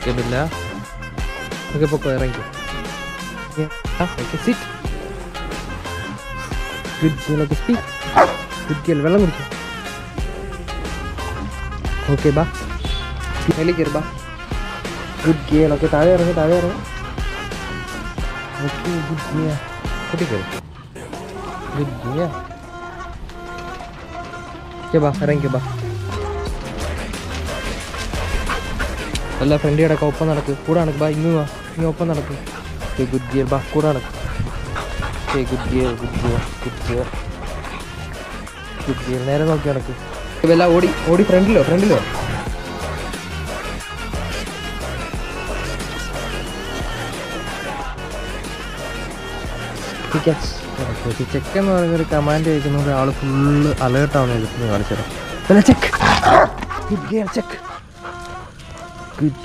okay ബില്ല okay പൊക്കോ ഇറങ്ങി sit good girl okay speak good girl വെള്ളം കുടിച്ചു ഓക്കെ ബാ മേലെ കയറി ബാ ഗുഡ് ഗേൾ ഓക്കെ താഴെ ഇറങ്ങി ഓക്കെ ഗുഡ് ഗേൾ കുട്ടി കയറി ഗുഡ് ഗേൾ ഓക്കെ ബാ ഇറങ്ങിക്കോ ബാ അല്ല ഫ്രണ്ട് കിടക്കാം ഒപ്പം നടക്ക് കൂടെ നടക്ക് ബാ ഇങ്ങ് ഒപ്പം നടക്ക് ഓക്കെ ഗുഡ് ഗിയർ ബാ കൂടെ നടക്ക് ഓക്കെ ഗുഡ് ഗിയർ നേരെ നോക്കി നടക്ക് വല്ല ഓടി ഫ്രണ്ടിലോ ചെക്ക് എന്ന് പറയുന്നൊരു കമാൻഡ് കഴിക്കുന്ന ആൾ ഫുള്ള് അലേർട്ടാവുന്ന കാണിച്ചു തരാം check good gear check good